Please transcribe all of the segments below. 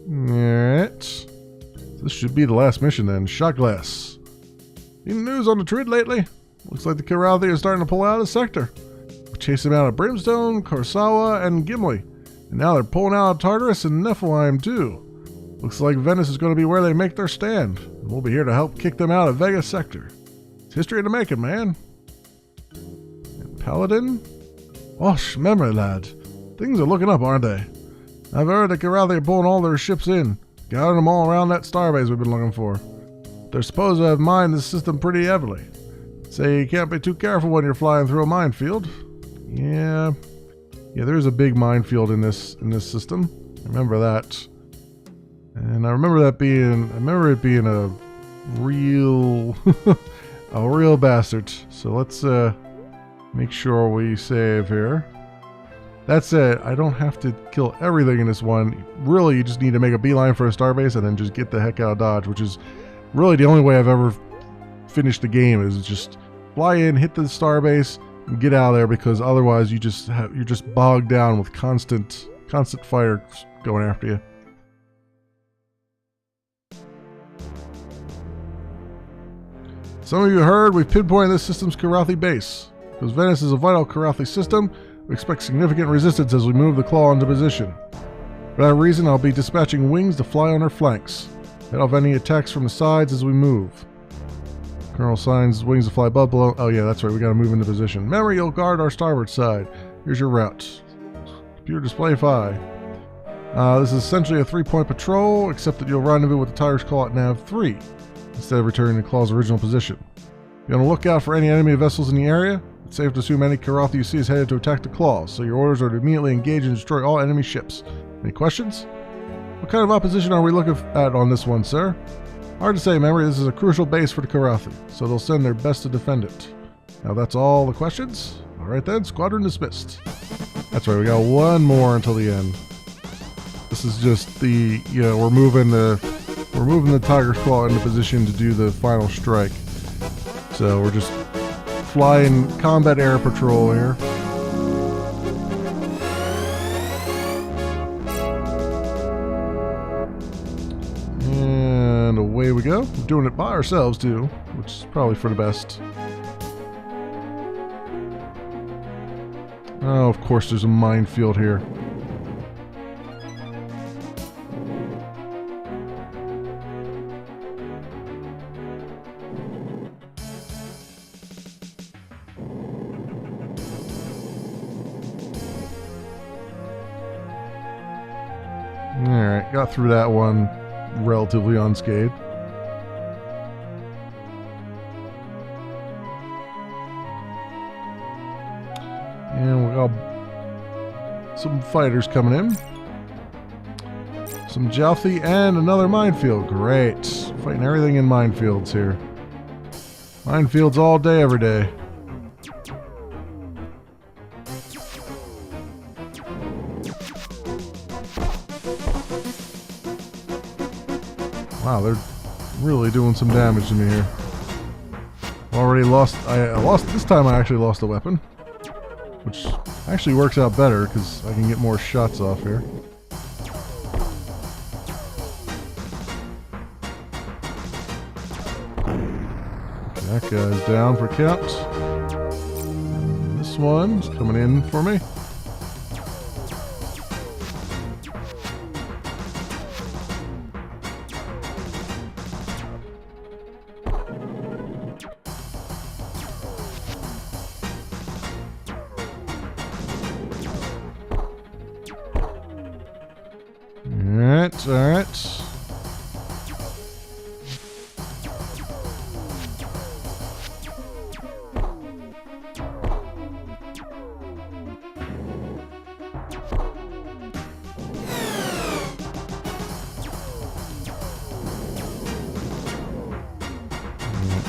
Alright. This should be the last mission then. Shot glass. Any news on the Trid lately? Looks like the Karathi is starting to pull out of the sector. We chased them out of Brimstone, Korsawa, and Gimli. And now they're pulling out of Tartarus and Nephilim too. Looks like Venice is going to be where they make their stand. And we'll be here to help kick them out of Vega sector. It's history in the making, man. And Paladin? Osh, memory lad. Things are looking up, aren't they? I've heard the Karathi are pulling all their ships in. Gathering them all around that starbase we've been looking for. They're supposed to have mined this system pretty heavily. Say you can't be too careful when you're flying through a minefield. Yeah, there's a big minefield in this system. I remember that. And I remember it being a real a real bastard. So let's make sure we save here. That's it. I don't have to kill everything in this one. Really, you just need to make a beeline for a starbase and then just get the heck out of Dodge, which is really the only way I've ever finished the game, is just fly in, hit the starbase, and get out of there, because otherwise you're just bogged down with constant fire going after you. Some of you heard we've pinpointed this system's Karathi base. Because Venice is a vital Karathi system, we expect significant resistance as we move the claw into position. For that reason, I'll be dispatching wings to fly on our flanks. Head off any attacks from the sides as we move. Colonel assigns wings to fly above, below. Oh yeah, that's right, we gotta move into position. Memory, you'll guard our starboard side. Here's your route. Computer display 5. This is essentially a 3-point patrol, except that you'll rendezvous with the Tiger's Claw at nav 3, instead of returning to Claw's original position. Be on the lookout for any enemy vessels in the area. It's safe to assume any Karathi you see is headed to attack the Claws, so your orders are to immediately engage and destroy all enemy ships. Any questions? What kind of opposition are we looking at on this one, sir? Hard to say, Memory. This is a crucial base for the Karathi, so they'll send their best to defend it. Now that's all the questions? Alright then, squadron dismissed. That's right, we got one more until the end. This is just the, we're moving the Tiger's Claw into position to do the final strike. So we're just flying combat air patrol here. And away we go. We're doing it by ourselves too, which is probably for the best. Oh, of course there's a minefield here. Alright, got through that one relatively unscathed. And we got some fighters coming in. Some Jalthi and another minefield. Great. Fighting everything in minefields here. Minefields all day, every day. Wow, they're really doing some damage to me here. Already lost. This time I actually lost a weapon, which actually works out better because I can get more shots off here. That guy's down for count. And this one's coming in for me. Alright.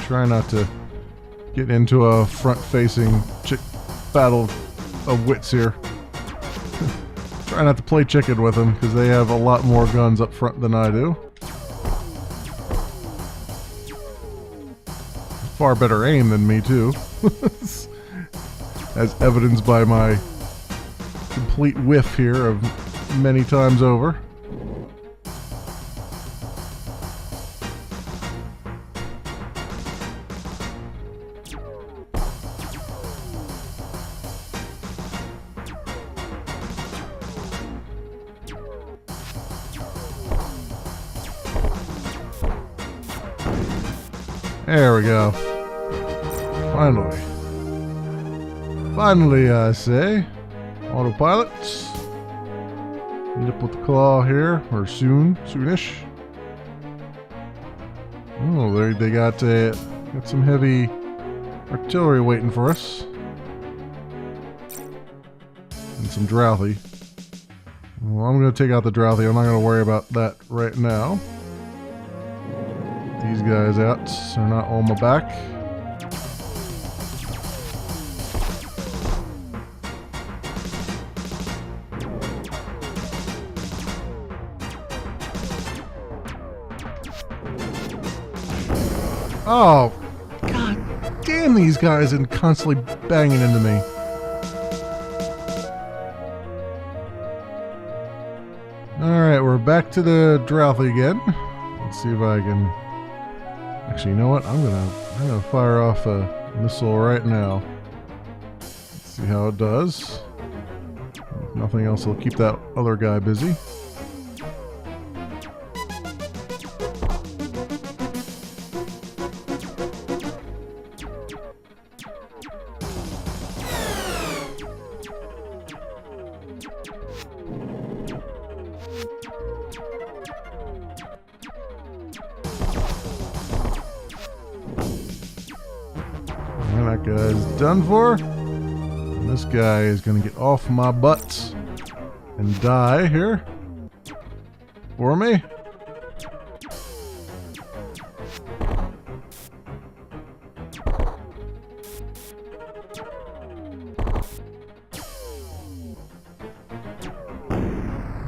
Try not to get into a front-facing battle of wits here. Try not to play chicken with them, because they have a lot more guns up front than I do. Far better aim than me, too. As evidenced by my complete whiff here of many times over. There we go. Finally. Finally, I say. Autopilot. Meet up with the claw here, or soonish. Oh, they got some heavy artillery waiting for us. And some drouthy. Well, I'm going to take out the drouthy. I'm not going to worry about that right now. These guys out. They're not on my back. Oh, god damn these guys and constantly banging into me. Alright, we're back to the drouthy again. Let's see if I can... Actually, you know what? I'm gonna fire off a missile right now. Let's see how it does. If nothing else, will keep that other guy busy. That guy's done for. And this guy is going to get off my butt and die here for me.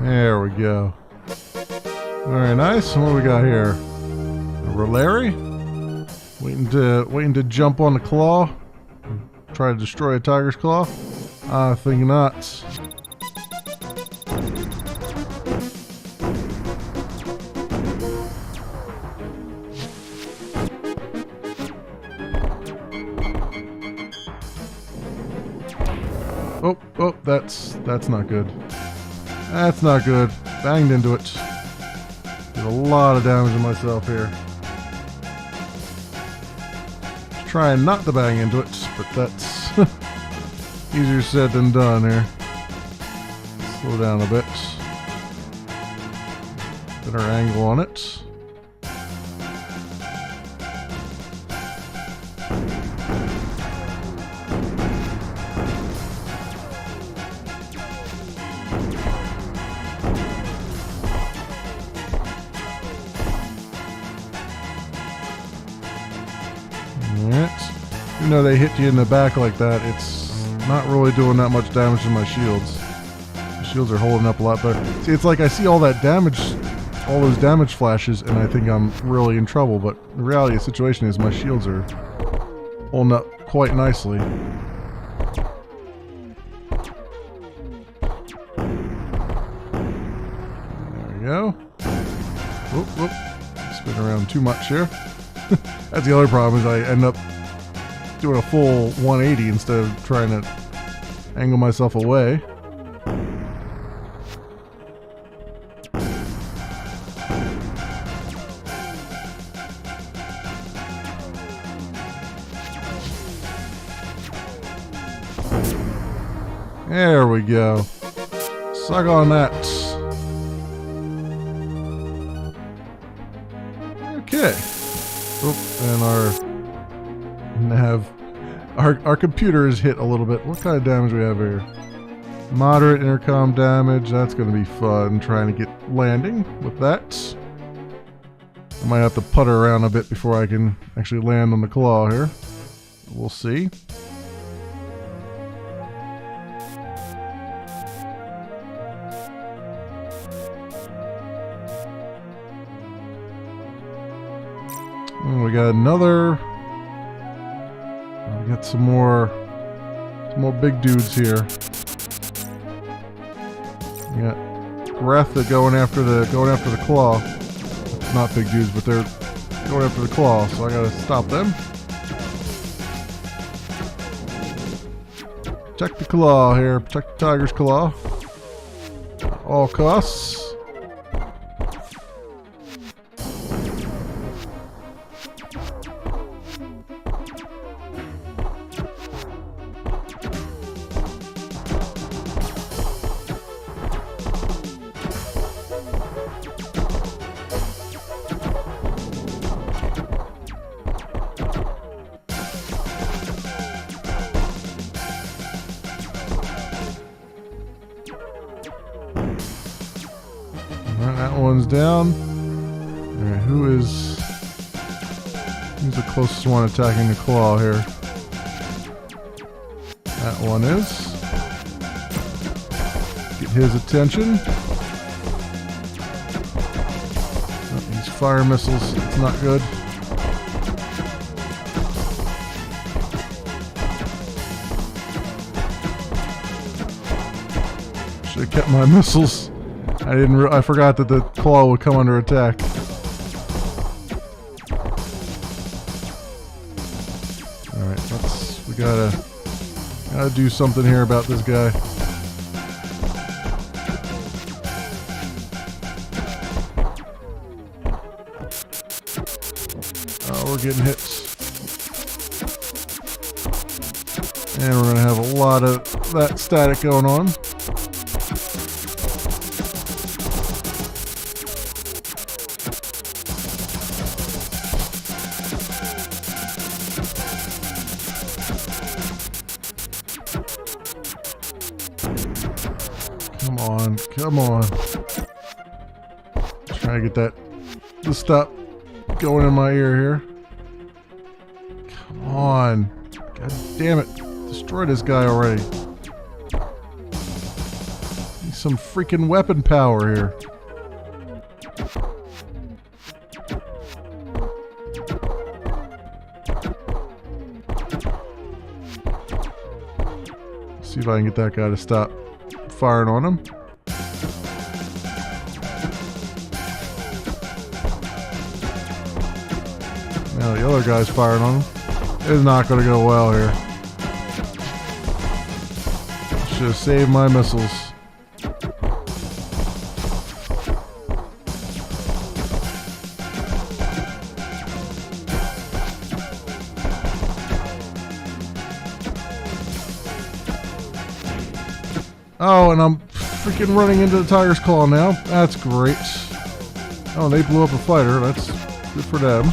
There we go. Very nice. What do we got here? A Rolary? Waiting to jump on the claw. Try to destroy a tiger's claw? I think not. Oh, that's not good. That's not good. Banged into it. Did a lot of damage to myself here. Trying not to bang into it, but that's easier said than done here. Slow down a bit. Better angle on it. Even though they hit you in the back like that, it's not really doing that much damage to my shields. The shields are holding up a lot better. See, it's like I see all that damage, all those damage flashes, and I think I'm really in trouble, but the reality of the situation is my shields are holding up quite nicely. There we go. Whoop. Spin around too much here. That's the other problem, is I end up doing a full 180 instead of trying to angle myself away. There we go. Suck on that. Okay. And our computer is hit a little bit. What kind of damage do we have here? Moderate intercom damage. That's going to be fun trying to get landing with that. I might have to putter around a bit before I can actually land on the claw here. We'll see. And we got another. We got some more big dudes here. We got Wrath going after the claw. Not big dudes, but they're going after the claw, so I gotta stop them. Protect the claw here. Protect the tiger's claw. At all costs. one's down. Alright, who's the closest one attacking the claw here? That one is. Get his attention. Oh, these fire missiles, it's not good. Should have kept my missiles. I forgot that the claw would come under attack. Alright, we gotta do something here about this guy. Oh, we're getting hits. And we're gonna have a lot of that static going on. Come on. Trying to get to stop going in my ear here. Come on. God damn it. Destroy this guy already. Need some freaking weapon power here. See if I can get that guy to stop firing on him. Now the other guy's firing on him. It's not going to go well here. Should have saved my missiles. Oh, and I'm freaking running into the tiger's claw now. That's great. Oh, they blew up a fighter. That's good for them.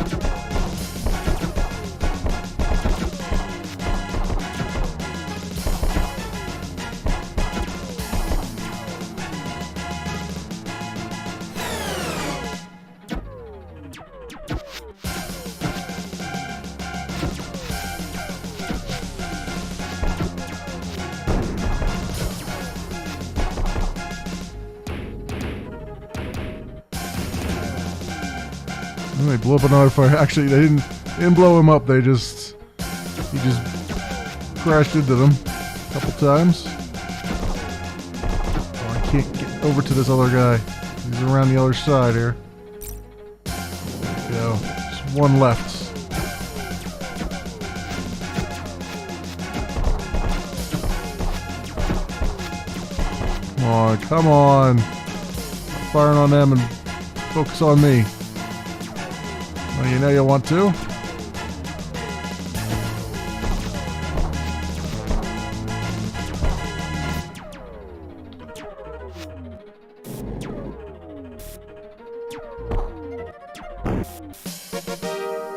They blew up another fire. Actually, they didn't blow him up. He just crashed into them a couple times. Oh, I can't get over to this other guy. He's around the other side here. There we go. Just one left. Come on, come on. Stop firing on them and focus on me. Well, you know you want to.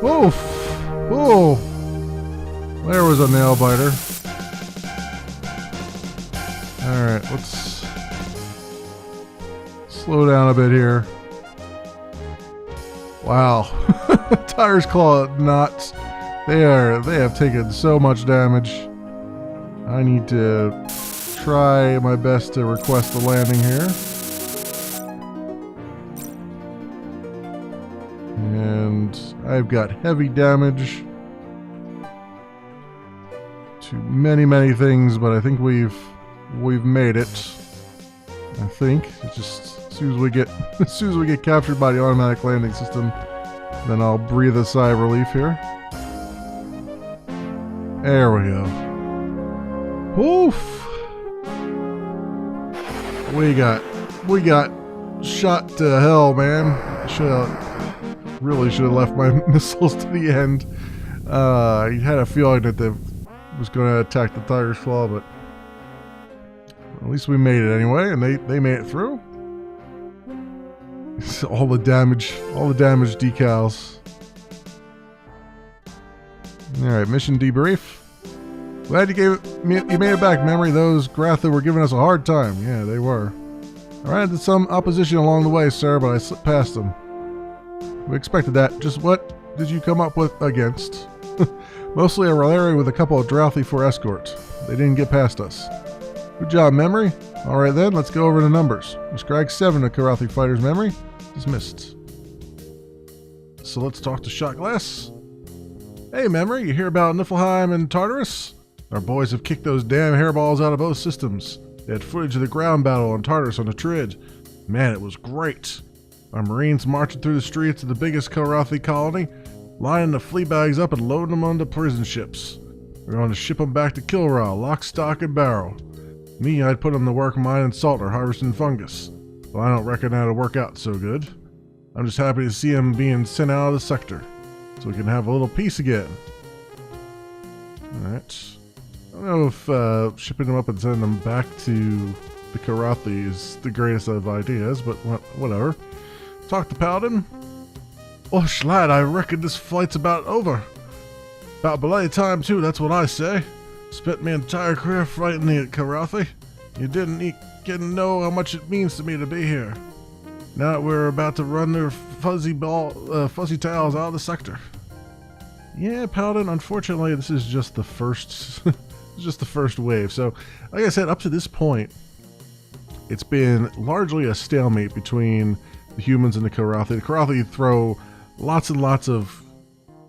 Oof! Oh! There was a nail biter. Alright, let's slow down a bit here. Wow. Tiger's Claw knots. They have taken so much damage. I need to try my best to request a landing here. And I've got heavy damage to many things, but I think we've made it. I think it's just as soon as we get captured by the automatic landing system, then I'll breathe a sigh of relief here. There we go. Oof! We got shot to hell, man. Really should have left my missiles to the end. I had a feeling that they was going to attack the Tiger's Claw, but at least we made it anyway, and they made it through. all the damage decals. Alright, mission debrief. Glad you made it back, Memory. Those Gratha were giving us a hard time. Yeah, they were. I ran into some opposition along the way, sir, but I slipped past them. We expected that. Just what did you come up with against? Mostly a Raleigh with a couple of Drouthy for escort. They didn't get past us. Good job, memory. Alright then, let's go over the numbers. We scragged 7 of Karathi fighters' memory. Dismissed. So let's talk to Shotglass. Hey, memory, you hear about Niflheim and Tartarus? Our boys have kicked those damn hairballs out of both systems. They had footage of the ground battle on Tartarus on the Trid. Man, it was great. Our Marines marching through the streets of the biggest Karathi colony, lining the flea bags up and loading them onto prison ships. We're going to ship them back to Kilra, lock, stock, and barrel. Me, I'd put them to work mining salt or harvesting fungus. Well, I don't reckon that'll work out so good. I'm just happy to see them being sent out of the sector, so we can have a little peace again. Alright. I don't know if shipping them up and sending them back to the Karathi is the greatest of ideas, but whatever. Talk to Paladin. Oh, lad, I reckon this flight's about over. About belay time, too, that's what I say. Spent my entire career fighting the Karathi. You didn't get to know how much it means to me to be here. Now that we're about to run their fuzzy tails out of the sector. Yeah, Paladin, unfortunately, this is just the first... just the first wave. So, like I said, up to this point, it's been largely a stalemate between the humans and the Karathi. The Karathi throw lots and lots of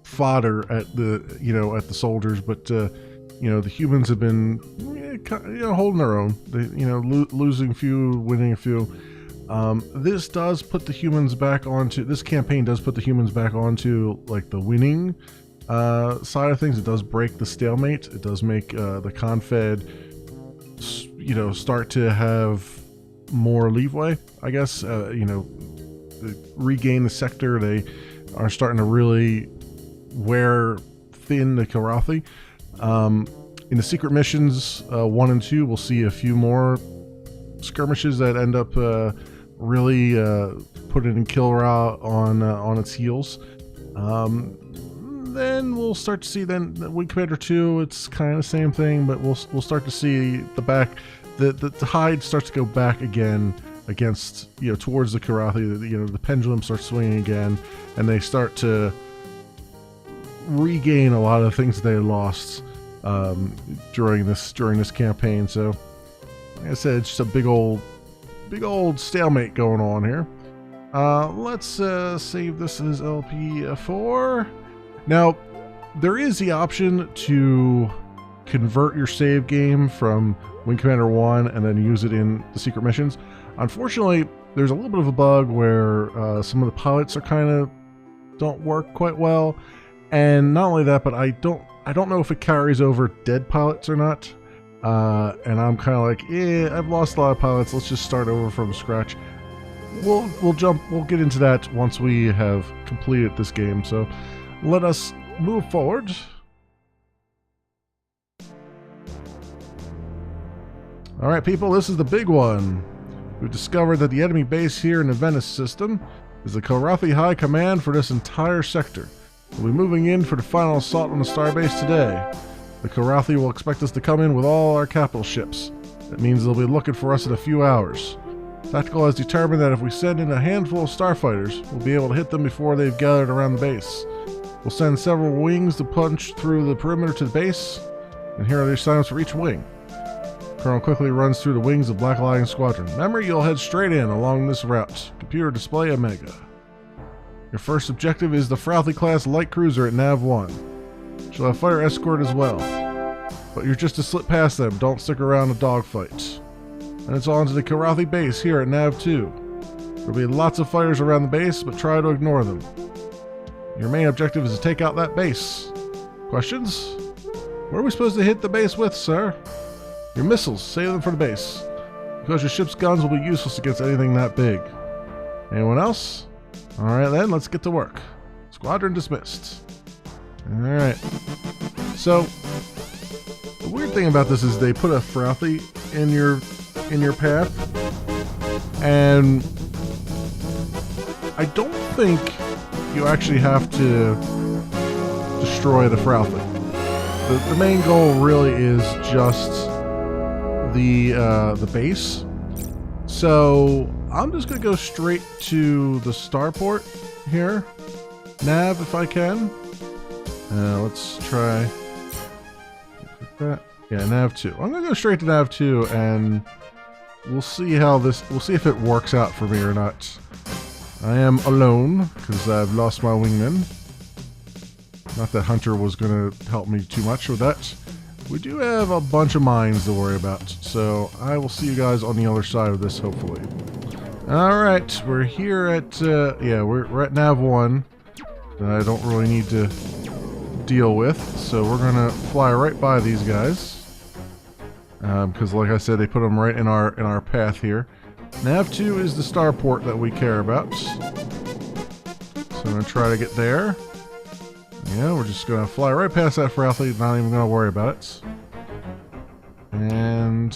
fodder at the soldiers, but the humans have been holding their own. They, losing a few, winning a few. This does put the humans back onto. This campaign does put the humans back onto like the winning side of things. It does break the stalemate. It does make the Confed, start to have more leeway, I guess. Regain the sector. They are starting to really wear thin the Karathi. In the secret missions 1 and 2, we'll see a few more skirmishes that end up really putting Kilra on its heels. Then we'll start to see Wing Commander 2, it's kind of the same thing, but we'll start to see the tide starts to go back again against, towards the Karathi. The pendulum starts swinging again, and they start to regain a lot of things they lost during this campaign. So, like I said, it's just a big old stalemate going on here. Let's save this as LP4. Now, there is the option to convert your save game from Wing Commander 1 and then use it in the secret missions. Unfortunately, there's a little bit of a bug where some of the pilots don't work quite well, and not only that, but I don't know if it carries over dead pilots or not. And I'm kind of like, I've lost a lot of pilots. Let's just start over from scratch. We'll get into that once we have completed this game. So let us move forward. All right, people, this is the big one. We've discovered that the enemy base here in the Venice system is the Karathi High Command for this entire sector. We'll be moving in for the final assault on the starbase today. The Karathi will expect us to come in with all our capital ships. That means they'll be looking for us in a few hours. Tactical has determined that if we send in a handful of starfighters, we'll be able to hit them before they've gathered around the base. We'll send several wings to punch through the perimeter to the base, and here are the assignments for each wing. Colonel quickly runs through the wings of Black Lion Squadron. Memory, you'll head straight in along this route. Computer display Omega. Your first objective is the Frouthy-class light cruiser at Nav 1. She'll have fire escort as well. But you're just to slip past them, don't stick around a dogfight. And it's on to the Karathi base here at Nav 2. There'll be lots of fighters around the base, but try to ignore them. Your main objective is to take out that base. Questions? What are we supposed to hit the base with, sir? Your missiles, save them for the base. Because your ship's guns will be useless against anything that big. Anyone else? Alright then, let's get to work. Squadron dismissed. Alright. So, the weird thing about this is they put a Frothy in your path. And I don't think you actually have to destroy the Frothy. The main goal really is just the base. so I'm just gonna go straight to the starport here. Nav, if I can. Let's try that. Yeah, Nav 2. I'm gonna go straight to Nav 2, and we'll see how this. We'll see if it works out for me or not. I am alone because I've lost my wingman. Not that Hunter was gonna help me too much with that. We do have a bunch of mines to worry about, so I will see you guys on the other side of this, hopefully. Alright, we're here at, yeah, we're at Nav 1 that I don't really need to deal with, so we're gonna fly right by these guys. Because like I said, they put them right in our path here. Nav 2 is the starport that we care about. So I'm gonna try to get there. Yeah, we're just gonna fly right past that for athlete, not even gonna worry about it. And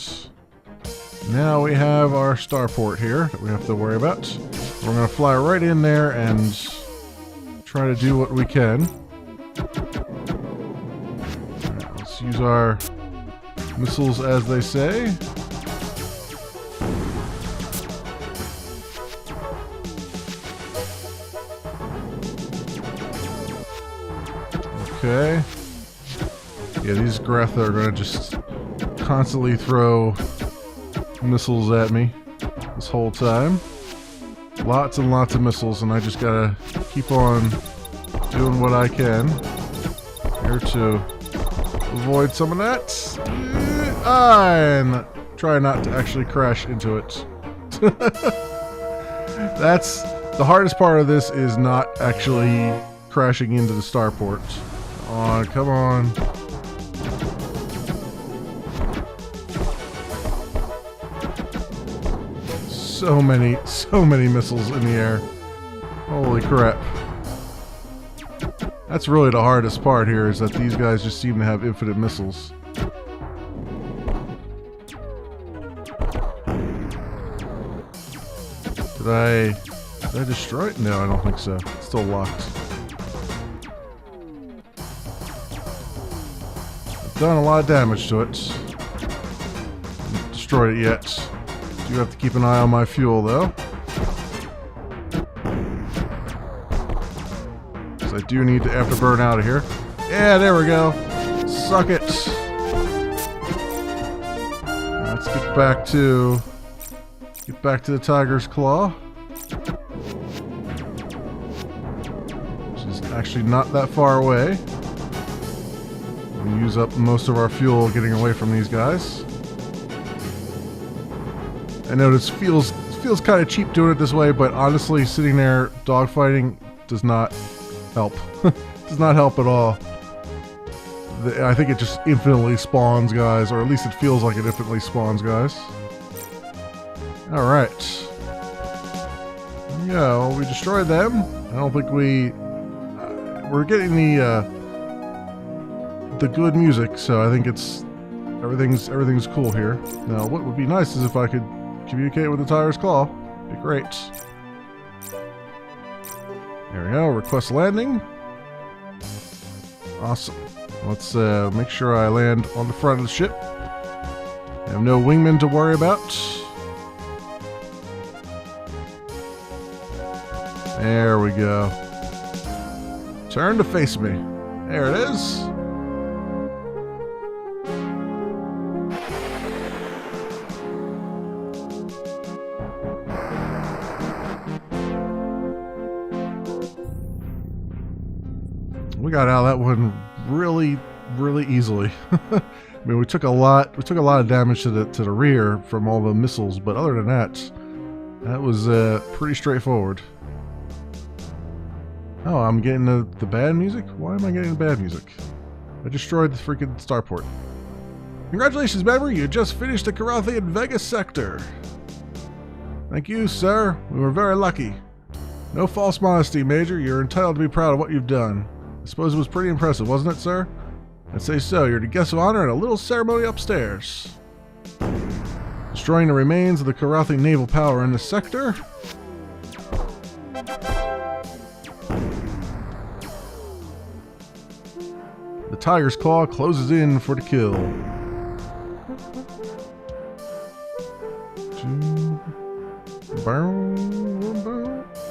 now we have our starport here that we have to worry about. We're gonna fly right in there and try to do what we can. Right, let's use our missiles as they say. Okay. Yeah, these Gretha are gonna just constantly throw missiles at me this whole time. Lots and lots of missiles, and I just gotta keep on doing what I can here to avoid some of that. And try not to actually crash into it. That's the hardest part of this, is not actually crashing into the starport. Oh, come on. So many missiles in the air. Holy crap. That's really the hardest part here, is that these guys just seem to have infinite missiles. Did I destroy it? No, I don't think so. It's still locked. Done a lot of damage to it. Haven't destroyed it yet. Do have to keep an eye on my fuel though. Because I do need to afterburn out of here. Yeah, there we go. Suck it. Let's get back to the Tiger's Claw. Which is actually not that far away. Use up most of our fuel getting away from these guys. I know this feels kind of cheap doing it this way, but honestly, sitting there dogfighting does not help. Does not help at all. I think it just infinitely spawns guys, or at least it feels like it infinitely spawns guys. Alright. Yeah, well, we destroyed them. I don't think we're getting the good music, so I think everything's cool here. Now, what would be nice is if I could communicate with the Tiger's Claw. Be great. There we go. Request landing. Awesome. Let's make sure I land on the front of the ship. I have no wingmen to worry about. There we go. Turn to face me. There it is. We got out of that one really easily. I mean, we took a lot of damage to the rear from all the missiles, but other than that was pretty straightforward. Oh, I'm getting the bad music? Why am I getting the bad music? I destroyed the freaking starport. Congratulations, member! You just finished the Karathian Vega sector. Thank you, sir. We were very lucky. No false modesty, Major. You're entitled to be proud of what you've done. I suppose it was pretty impressive, wasn't it, sir? I'd say so. You're the guest of honor at a little ceremony upstairs. Destroying the remains of the Karathian naval power in the sector. The Tiger's Claw closes in for the kill.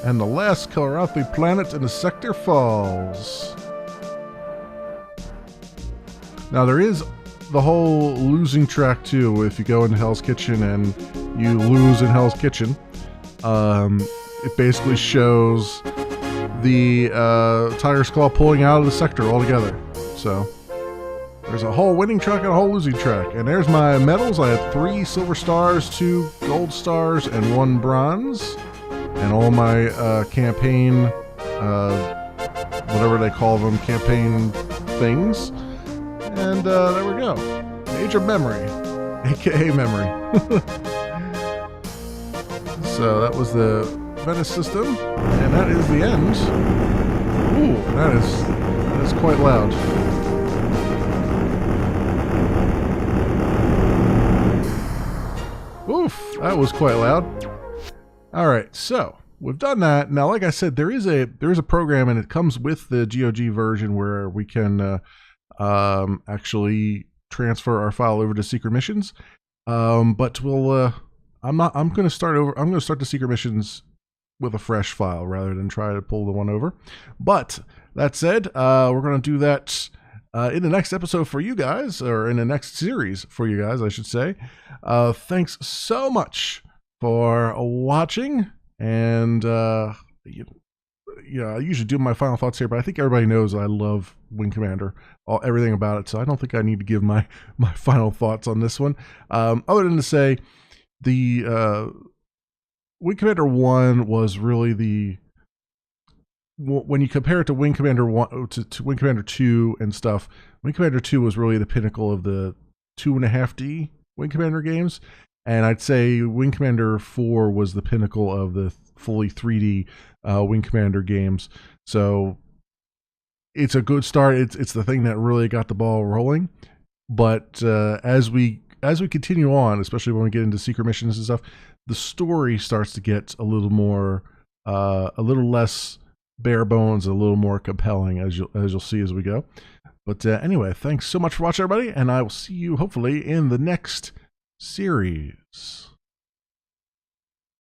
And the last Kilrathi planet in the sector falls. Now there is the whole losing track too. If you go into Hell's Kitchen and you lose in Hell's Kitchen, it basically shows the Tiger's Claw pulling out of the sector altogether. So there's a whole winning track and a whole losing track. And there's my medals. I had 3 silver stars, 2 gold stars, and 1 bronze. And all my campaign, whatever they call them, campaign things. And there we go. Age of Memory, aka Memory. So that was the Venice system, and that is the end. Ooh, that is quite loud. Oof, that was quite loud. All right, so we've done that. Now, like I said, there is a program, and it comes with the GOG version where we can actually transfer our file over to secret missions. But we'll I'm going to start the secret missions with a fresh file rather than try to pull the one over. But that said, we're going to do that in the next episode for you guys, or in the next series for you guys, I should say. Thanks so much for watching, and I usually do my final thoughts here, but I think everybody knows I love Wing Commander, everything about it, so I don't think I need to give my final thoughts on this one, other than to say the Wing Commander 1 was really when you compare it to Wing Commander 1 to Wing Commander 2 and stuff, Wing Commander 2 was really the pinnacle of the 2.5D Wing Commander games, and I'd say Wing Commander 4 was the pinnacle of the fully 3D Wing Commander games. So it's a good start. It's the thing that really got the ball rolling. But as we continue on, especially when we get into secret missions and stuff, the story starts to get a little less bare bones, a little more compelling, as you'll see as we go. But anyway, thanks so much for watching, everybody, and I will see you hopefully in the next series.